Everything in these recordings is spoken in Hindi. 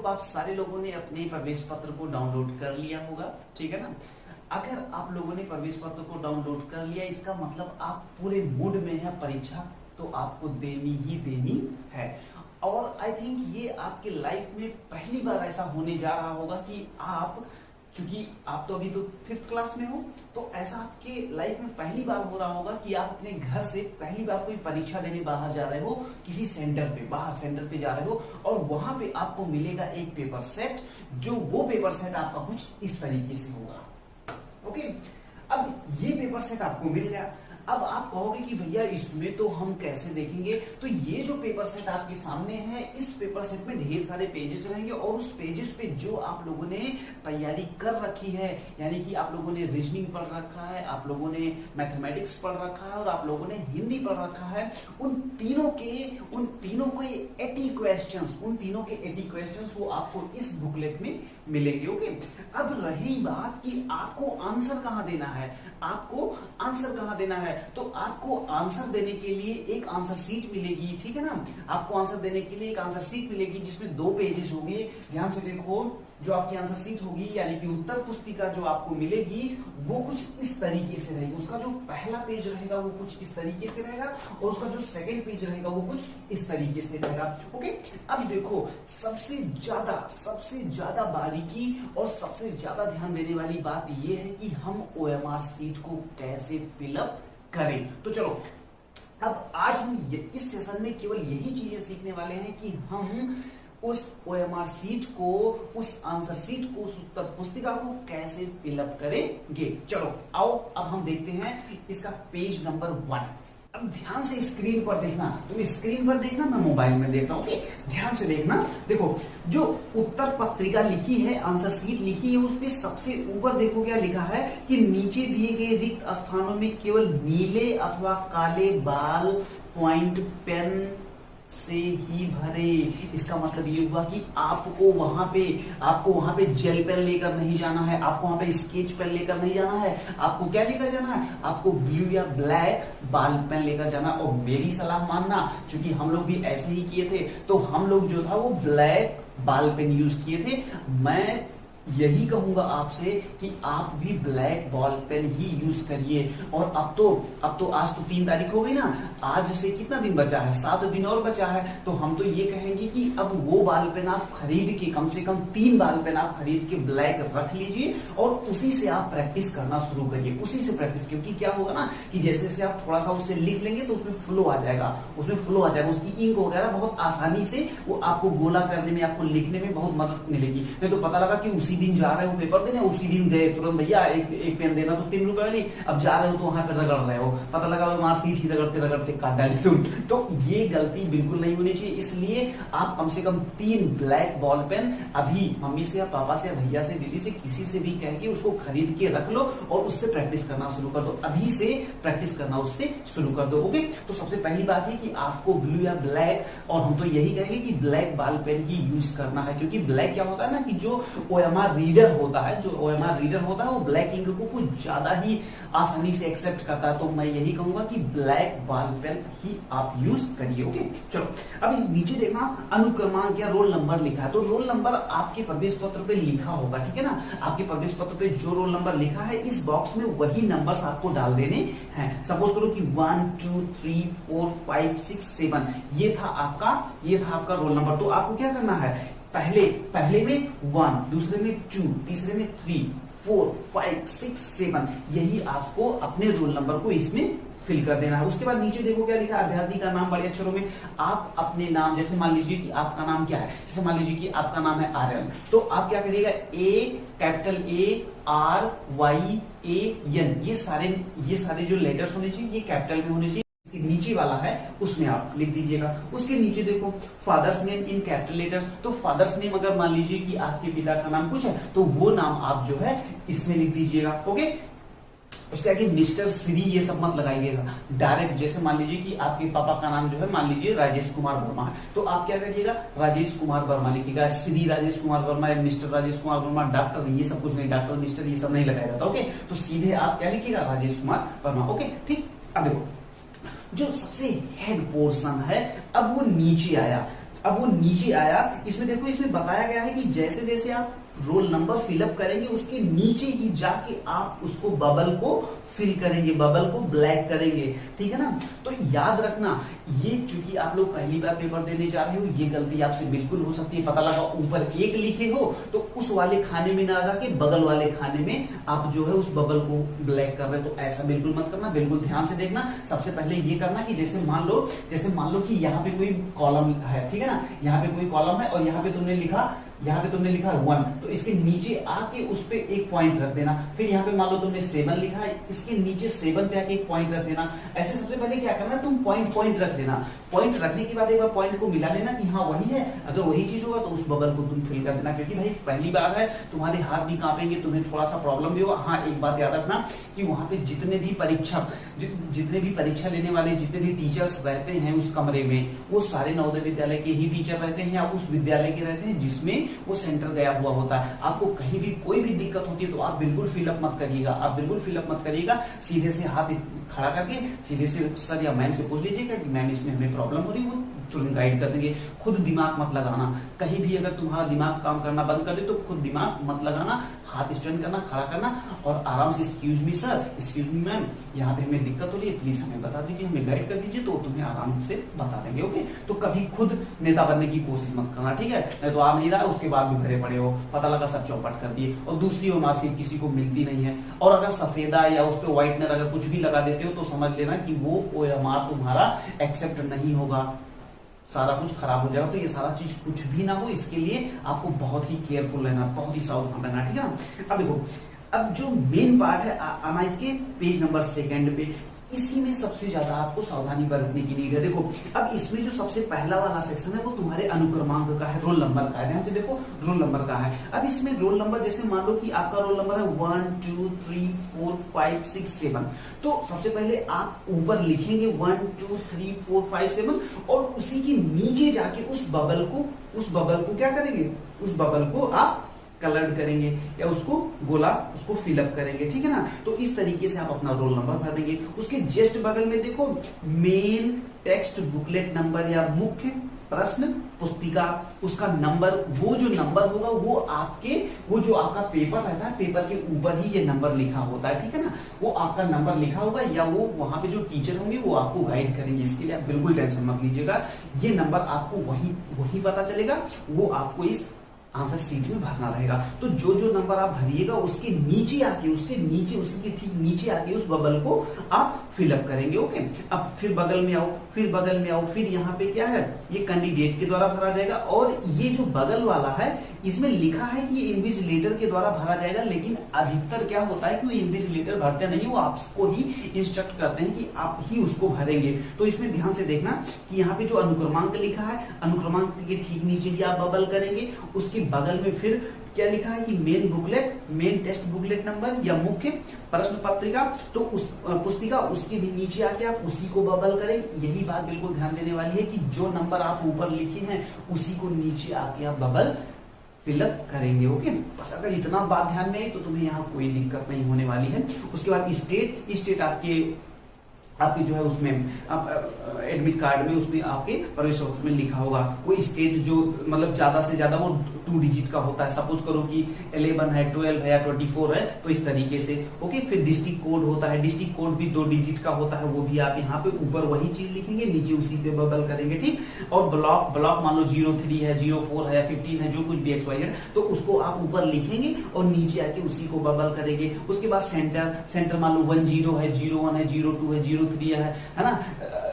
होप आप सारे लोगों ने अपने प्रवेश पत्र को डाउनलोड कर लिया होगा, ठीक है ना। अगर आप लोगों ने प्रवेश पत्र को डाउनलोड कर लिया, इसका मतलब आप पूरे मूड में है, परीक्षा तो आपको देनी ही देनी है। और आई थिंक ये आपके लाइफ में पहली बार ऐसा होने जा रहा होगा कि आप, चूंकि आप तो अभी तो 5th क्लास में हो, तो ऐसा आपके लाइफ में पहली बार हो रहा होगा कि आप अपने घर से पहली बार कोई परीक्षा देने बाहर जा रहे हो, किसी सेंटर पे, बाहर सेंटर पे जा रहे हो, और वहां पे आपको मिलेगा एक पेपर सेट, जो वो पेपर सेट आपका कुछ इस तरीके से होगा। ओके, अब ये पेपर सेट आपको मिल गया। अब आप कहोगे कि भैया इसमें तो हम कैसे देखेंगे, तो ये जो पेपर सेट आपके सामने है, इस पेपर सेट में ढेर सारे पेजेस रहेंगे, और उस पेजेस पे जो आप लोगों ने तैयारी कर रखी है, यानी कि आप लोगों ने रीजनिंग पढ़ रखा है, आप लोगों ने मैथमेटिक्स पढ़ रखा है, और आप लोगों ने हिंदी पढ़ रखा है, उन तीनों के 80 क्वेश्चंस वो आपको इस बुकलेट में मिलेंगे। ओके, अब रही बात कि आपको आंसर कहां देना है, तो आपको आंसर देने के लिए एक आंसर शीट मिलेगी, ठीक है ना। आपको आंसर देने के लिए एक आंसर शीट मिलेगी जिसमें 2 पेजेस होंगे। ध्यान से देखो, जो आपकी आंसर शीट होगी यानी कि उत्तर पुस्तिका जो आपको मिलेगी वो कुछ इस तरीके से रहेगी। उसका जो पहला पेज रहेगा वो कुछ इस तरीके से रहेगा, और उसका जो सेकंड पेज रहेगा वो कुछ इस तरीके से रहेगा। ओके, अब देखो, सबसे ज्यादा बारीकी और सबसे ज्यादा ध्यान देने वाली बात ये है कि हम OMR शीट को कैसे फिलअप करें। तो चलो, अब आज हम इस सेशन में केवल यही चीजें सीखने वाले हैं कि हम उस OMR शीट को, उस आंसर शीट को, उस उत्तर पुस्तिका को कैसे फिलअप करेंगे। चलो आओ, अब हम देखते हैं इसका पेज नंबर 1। अब ध्यान से स्क्रीन पर देखना, तुम स्क्रीन पर देखना, मैं मोबाइल में देख रहा हूं। ओके, ध्यान से देखना। देखो, जो उत्तर पत्रिका लिखी है, आंसर शीट लिखी है, उसपे सबसे ऊपर देखो क्या लिखा है कि नीचे दिए गए रिक्त स्थानों में केवल नीले अथवा काले बाल पॉइंट पेन से ही भरे। इसका मतलब ये हुआ कि आपको वहां पे जेल पेन लेकर नहीं जाना है, आपको वहां पे स्केच पेन लेकर नहीं जाना है, आपको क्या लेकर जाना है, आपको ब्लू या ब्लैक बॉल पेन लेकर जाना। और मेरी सलाह मानना, क्योंकि हम लोग भी ऐसे ही किए थे, तो हम लोग जो था वो ब्लैक बॉल पेन यूज किए थे। मैं यही कहूंगा आपसे कि आप भी ब्लैक बॉल पेन ही यूज करिए। और अब तो आज तो 3 तारीख हो गई ना, आज से कितना दिन बचा है, 7 दिन और बचा है। तो हम तो ये कहेंगे कि अब वो बॉल पेन आप खरीद के, कम से कम 3 बॉल पेन आप खरीद के ब्लैक रख लीजिए, और उसी से आप प्रैक्टिस करना शुरू करिए, उसी से प्रैक्टिस। क्योंकि क्या होगा ना कि जैसे जैसे आप थोड़ा सा उससे लिख लेंगे तो उसमें फ्लो आ जाएगा, उसकी इंक वगैरह बहुत आसानी से वो आपको गोला करने में, आपको लिखने में बहुत मदद मिलेगी। तो पता लगा कि उसी दिन जा रहे हो पेपर देने, उसी दिन गए तुरंत, भैया एक पेन देना तो 3 रुपए वाली, अब जा रहे हो तो वहां पे रगड़ रहे हो, पता लगा मार्कशीट ही रगड़ते काट डाली तुम। तो ये गलती बिल्कुल नहीं होनी चाहिए। इसलिए आप कम से कम 3 ब्लैक बॉल पेन अभी मम्मी से या पापा से या भैया से, दीदी से, किसी से भी कह के उसको खरीद के रख लो, और उससे प्रैक्टिस करना शुरू कर दो। अभी से प्रैक्टिस करना उससे शुरू कर दो। ओके, तो सबसे पहली बात है कि आपको ब्लू या ब्लैक, और हम तो यही कहेंगे कि ब्लैक बॉल पेन ही यूज करना है। क्योंकि ब्लैक क्या होता है ना कि जो OMR रीडर होता है वो ब्लैक इंक को कुछ ज्यादा ही आसानी से एक्सेप्ट करता है। तो मैं यही कहूंगा कि ब्लैक बॉल पेन ही आप यूज करिए। ओके, चलो अब नीचे देखना, अनुक्रमांक या रोल नंबर लिखा है, तो रोल नंबर आपके प्रवेश पत्र पे लिखा होगा, ठीक है ना। आपके प्रवेश पत्र पे जो रोल नंबर लिखा है, इस बॉक्स में वही नंबर्स आपको डाल देने हैं। सपोज करो कि 1 2 3 4 5 6 7 ये था आपका रोल नंबर। तो आपको क्या करना है, पहले में 1, दूसरे में 2, तीसरे में 3 4 5 6 7, यही आपको अपने रोल नंबर को इसमें फिल कर देना है। उसके बाद नीचे देखो क्या लिखा है, अभ्यर्थी का नाम बड़े अक्षरों में। आप अपने नाम, जैसे मान लीजिए कि आपका नाम क्या है, जैसे मान लीजिए कि आपका नाम है आर्यन, तो आप क्या करिएगा, कैपिटल ARYAN, ये सारे जो लेटर्स होने चाहिए ये कैपिटल में होने चाहिए। नीचे वाला है उसमें आप लिख दीजिएगा। उसके नीचे देखो father's name in capital letters, तो फादर्स नेम अगर मान लीजिए कि आपके पिता का नाम कुछ है तो वो नाम आप जो है इसमें लिख दीजिएगा। ओके, उसके आगे मिस्टर, श्री ये सब मत लगाइएगा, डायरेक्ट जैसे मान लीजिए कि आपके पापा का नाम जो है मान लीजिए राजेश कुमार वर्मा है, तो आप क्या करिएगा, राजेश कुमार वर्मा लिखिएगा। श्री राजेश कुमार वर्मा या मिस्टर राजेश कुमार वर्मा, डॉक्टर ये सब कुछ नहीं, डॉक्टर मिस्टर ये सब नहीं लगाया जाता। ओके, तो सीधे आप क्या लिखिएगा, राजेश कुमार वर्मा। ओके, ठीक। अब देखो जो सबसे हेड पोर्शन है, अब वो नीचे आया, अब वो नीचे आया, इसमें देखो इसमें बताया गया है कि जैसे जैसे आप रोल नंबर फिलअप करेंगे उसके नीचे ही जाके आप उसको बबल को फिल करेंगे, बबल को ब्लैक करेंगे, ठीक है ना। तो याद रखना, ये चूंकि आप लोग पहली बार पेपर देने जा रहे हो, ये गलती आपसे बिल्कुल हो सकती है। पता लगा ऊपर 1 लिखे हो तो उस वाले खाने में ना जाके बगल वाले खाने में आप जो है उस बबल को ब्लैक कर रहे हो, तो ऐसा बिल्कुल मत करना। बिल्कुल ध्यान से देखना। सबसे पहले ये करना कि जैसे मान लो कि यहाँ पे कोई कॉलम है, ठीक है ना, यहाँ पे कोई कॉलम है और यहाँ पे तुमने लिखा 1, तो इसके नीचे आके उस पे एक पॉइंट रख देना। फिर यहाँ पे मान लो तुमने 7 लिखा है, इसके नीचे 7 पे आके एक पॉइंट रख देना। ऐसे सबसे पहले क्या करना, तुम पॉइंट रख लेना। पॉइंट रखने के बाद एक बार पॉइंट को मिला लेना कि हाँ वही है। अगर वही चीज होगा तो उस बबल को तुम फिल कर देना, क्योंकि भाई पहली बार है, तुम्हारे हाथ भी कांपेंगे, तुम्हें थोड़ा सा प्रॉब्लम भी होगा। हाँ, एक बात याद रखना कि वहां पे जितने भी परीक्षा लेने वाले जितने भी टीचर्स रहते हैं उस कमरे में, वो सारे नवोदय विद्यालय के ही टीचर रहते हैं या उस विद्यालय के रहते हैं जिसमें वो सेंटर गया हुआ होता है। आपको कहीं भी कोई भी दिक्कत होती है तो आप बिल्कुल फिलअप मत करिएगा। सीधे से हाथ खड़ा करके सीधे से सर या मैम से पूछ लीजिएगा कि मैम इसमें हमें प्रॉब्लम हो रही है, वो तुरंत गाइड कर देंगे। खुद दिमाग मत लगाना, कहीं भी अगर तुम्हारा दिमाग काम करना बंद कर दे तो खुद दिमाग मत लगाना। हाथ स्टैंड करना, खड़ा करना और आराम say excuse me sir, excuse me ma'am, यहाँ पे हमें दिक्कत हो रही है, प्लीज हमें बता दीजिए, हमें गाइड कर दीजिए, तो तुम्हें आराम से बता देंगे। ओके, तो कभी खुद नेता बनने की कोशिश मत करना, ठीक है। नहीं तो आ नहीं रहा, उसके बाद भी भरे पड़े हो, पता लगा सब चौपट कर दिए। और दूसरी ओर मार्कशीट किसी को मिलती नहीं है, और अगर सफेदा या उस पर व्हाइटनर अगर कुछ भी लगा देते हो तो समझ लेना कि वो OMR तुम्हारा एक्सेप्ट नहीं होगा, सारा कुछ खराब हो जाएगा। तो ये सारा चीज कुछ भी ना हो, इसके लिए आपको बहुत ही केयरफुल रहना, बहुत ही सावधान रहना, ठीक है ना। अब देखो, अब जो मेन पार्ट है आना इसके पेज नंबर 2 पे, इसी में सबसे ज्यादा आपको सावधानी बरतने की नीड है। देखो, अब इसमें जो सबसे पहला वाला सेक्शन है वो तुम्हारे अनुक्रमांक का है, रोल नंबर का है। ध्यान से देखो, रोल नंबर का है। अब इसमें रोल नंबर जैसे मान लो कि आपका रोल नंबर है 1 2 3 4 5 6 7, तो सबसे पहले आप ऊपर लिखेंगे 1 2 3 4 5 7 और उसी के नीचे जाके उस बबल को क्या करेंगे, उस बबल को आप कलर्ड करेंगे या उसको गोला उसको फिलअप करेंगे, ठीक है ना। तो इस तरीके से आप अपना रोल नंबर भर देंगे। उसके जस्ट बगल में देखो मेन टेक्स्ट बुकलेट नंबर या मुख्य प्रश्न पुस्तिका, उसका नंबर, वो जो नंबर होगा वो जो आपका पेपर रहता है, पेपर के ऊपर ही ये नंबर लिखा होता है, ठीक है ना। वो आपका नंबर लिखा होगा या वो वहां पे जो टीचर होंगे वो आपको गाइड करेंगे। इसके लिए आप बिल्कुल टेंशन मत लीजिएगा, ये नंबर आपको वही पता चलेगा, वो आपको इस आंसर सीट में भरना रहेगा। तो जो जो नंबर आप भरिएगा उसके नीचे आके उसी के ठीक नीचे आके उस बबल को आप फिलअप करेंगे। ओके, अब फिर बगल में आओ, फिर यहाँ पे क्या है, ये कैंडिडेट के द्वारा भरा जाएगा। और ये जो बगल वाला है इसमें लिखा है कि ये इन्विजिलेटर के द्वारा भरा जाएगा, लेकिन अधिकतर क्या होता है कि वो इन्विजिलेटर भरते नहीं, वो आपको ही इंस्ट्रक्ट करते हैं कि आप ही उसको भरेंगे। तो इसमें ध्यान से देखना कि यहाँ पे जो अनुक्रमांक लिखा है, अनुक्रमांक के ठीक नीचे ही आप बबल करेंगे। उसके बगल में फिर क्या लिखा है कि मेन टेक्स्ट बुकलेट नंबर या मुख्य प्रश्न पत्रिका, तो उस पुस्तिका, उसके भी नीचे आके आप उसी को बबल करेंगे। यही बात बिल्कुल ध्यान देने वाली है कि जो नंबर आप ऊपर लिखे हैं उसी को नीचे आके आप बबल फिलअप करेंगे। ओके, बस अगर इतना बात ध्यान में है तो तुम्हें यहाँ कोई दिक्कत नहीं होने वाली है। उसके बाद स्टेट आपके जो है उसमें एडमिट कार्ड में उसमें आपके प्रवेश पत्र में लिखा होगा कोई स्टेट जो मतलब ज्यादा से ज्यादा वो 2 डिजिट का होता है। सपोज करो कि 11 है, 12 है या 24 है, तो इस तरीके से। ओके, फिर डिस्ट्रिक्ट कोड होता है, डिस्ट्रिक्ट कोड भी 2 डिजिट का होता है, वो भी आप यहाँ पे ऊपर वही चीज लिखेंगे, नीचे उसी पे बबल करेंगे, ठीक। और ब्लॉक मान लो 03 है, 04 है, 15 है, जो कुछ भी XYZ, तो उसको आप ऊपर लिखेंगे और नीचे आके उसी को बबल करेंगे। उसके बाद सेंटर मान लो 10 है, 01 है, 02 है, 03 है ना।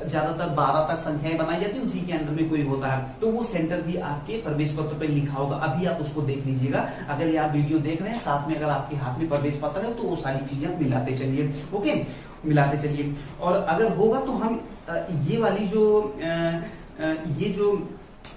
ज्यादातर 12 तक संख्याएं बनाई जाती है, उसी के अंदर में कोई होता है, तो वो सेंटर भी आपके प्रवेश पत्र पे लिखा होगा। अभी आप उसको देख लीजिएगा, अगर ये आप वीडियो देख रहे हैं साथ में अगर आपके हाथ में प्रवेश पत्र है तो वो सारी चीजें आप मिलाते चलिए। ओके, मिलाते चलिए। और अगर होगा तो हम ये वाली ये जो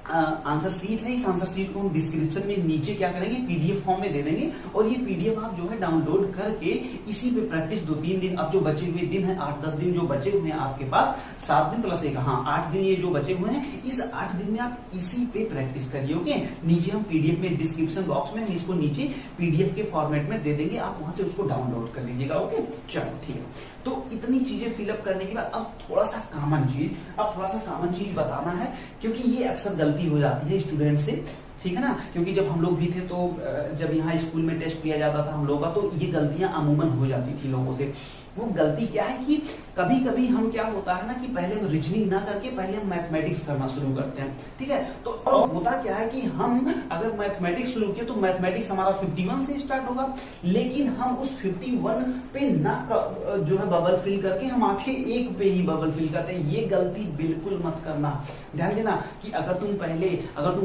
आंसर सीट है, इस आंसर सीट को हम डिस्क्रिप्शन में नीचे क्या करेंगे, PDF फॉर्म में दे देंगे। और ये PDF आप जो है डाउनलोड करके इसी पे प्रैक्टिस 2-3 दिन, अब जो बचे हुए दिन है 8-10 दिन जो बचे हुए हैं आपके पास, 7 दिन प्लस 1, हाँ 8 दिन ये जो बचे हुए हैं, इस 8 दिन में आप इसी पे प्रैक्टिस करिए। ओके, नीचे हम PDF में डिस्क्रिप्शन बॉक्स में हम इसको नीचे PDF के फॉर्मेट में दे देंगे, आप वहां से उसको डाउनलोड कर लीजिएगा। ओके, चलो ठीक है। तो इतनी चीजें फिलअप करने के बाद अब थोड़ा सा कॉमन चीज बताना है, क्योंकि ये अक्सर अक्सर गलती हो जाती है स्टूडेंट से, ठीक है ना, क्योंकि जब हम लोग भी थे तो जब यहाँ स्कूल में टेस्ट लिया जाता था हम लोग का, तो ये गलतियां अमूमन हो जाती थी लोगों से। वो गलती क्या है कि कभी कभी हम क्या होता है ना कि पहले हम रीजनिंग ना करके पहले हम मैथमेटिक्स करना शुरू करते हैं, ठीक है। तो होता क्या है कि हम अगर मैथमेटिक्स शुरू किए तो मैथमेटिक्स हमारा 51 से स्टार्ट होगा, लेकिन हम उस 51 पे ना जो है बबल फिल करके हम आखिर 1 पे ही बबल फिल करते हैं। ये गलती बिल्कुल मत करना। ध्यान देना कि अगर तुम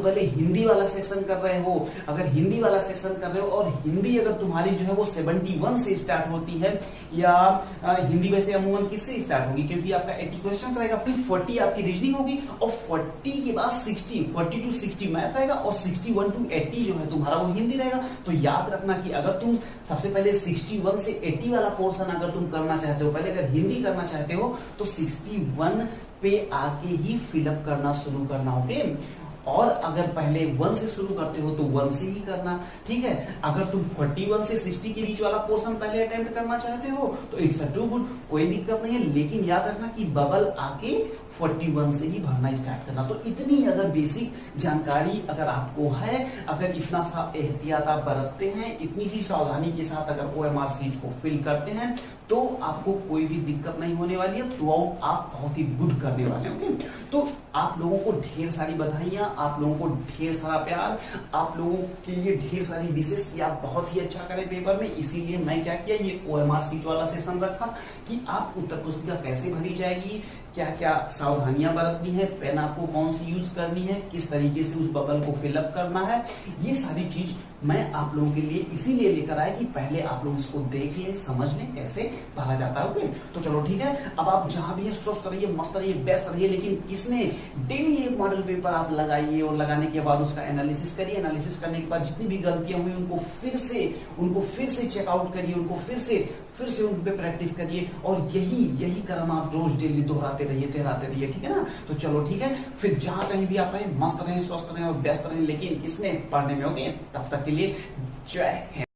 पहले हिंदी वाला सेक्शन कर रहे हो, अगर हिंदी वाला सेक्शन कर रहे हो और हिंदी अगर तुम्हारी जो है वो 71 से स्टार्ट होती है, या हिंदी वैसे अमूमन किससे स्टार्ट होगी, क्योंकि आपका 80 क्वेश्चंस रहेगा, फिर 40 आपकी रीजनिंग होगी और 40 के बाद 40 टू 60 मैथ रहेगा और 61 टू 80 जो है तुम्हारा वो हिंदी रहेगा। तो याद रखना कि अगर तुम सबसे पहले 61 से 80 वाला पोर्शन अगर तुम करना चाहते हो, पहले अगर हिंदी करना चाहते हो तो 61 पे आके ही फिलअप करना शुरू करना, ओके। और अगर पहले 1 से शुरू करते हो तो 1 से ही करना, ठीक है। अगर तुम 41 से 60 के बीच वाला पोर्शन पहले अटेम्प्ट करना चाहते हो तो इट्स अ टू गुड, कोई दिक्कत नहीं है, लेकिन याद रखना कि बबल आके 41 से ही भरना स्टार्ट करना। तो इतनी अगर बेसिक जानकारी अगर आपको है, अगर इतना सा एहतियात आप बरतते हैं, इतनी ही सावधानी के साथ अगर OMR सीट को फिल करते हैं तो आपको कोई भी दिक्कत नहीं होने वाली है। थ्रू आउट आप बहुत ही गुड करने वाले हैं, ओके। तो आप लोगों को ढेर सारी बधाइयां, आप लोगों को ढेर सारा प्यार, आप लोगों के लिए ढेर सारी विशेष कि आप बहुत ही अच्छा करें पेपर में। इसीलिए मैं क्या किया, ये OMR सीट वाला सेशन रखा कि आप उत्तर पुस्तिका कैसे भरी जाएगी, क्या क्या सावधानियां बरतनी है, पेन आपको कौन सी यूज करनी है, किस तरीके से उस बबल को फिलअप करना है, ये सारी चीज मैं आप लोगों के लिए इसीलिए लेकर आया कि पहले आप लोग इसको देख लें, समझ लें कैसे भरा जाता है, ओके। तो चलो ठीक है, अब आप जहां भी है स्वस्थ रहिए, मस्त रहिए, बेस्ट रहिए, लेकिन किसमें डेली एक मॉडल पेपर आप लगाइए और लगाने के बाद उसका एनालिसिस करिए। एनालिसिस करने के बाद जितनी भी गलतियां हुई उनको फिर से चेकआउट करिए, उनको फिर से उन पे प्रैक्टिस करिए, और यही क्रम आप रोज डेली दोहराते रहिए, ठीक है ना। तो चलो ठीक है, फिर जहां कहीं भी आप रहें, मस्त रहें, स्वस्थ रहें और व्यस्त रहें, लेकिन किसमें, पढ़ने में, ओके। तब तक के लिए जय हिंद।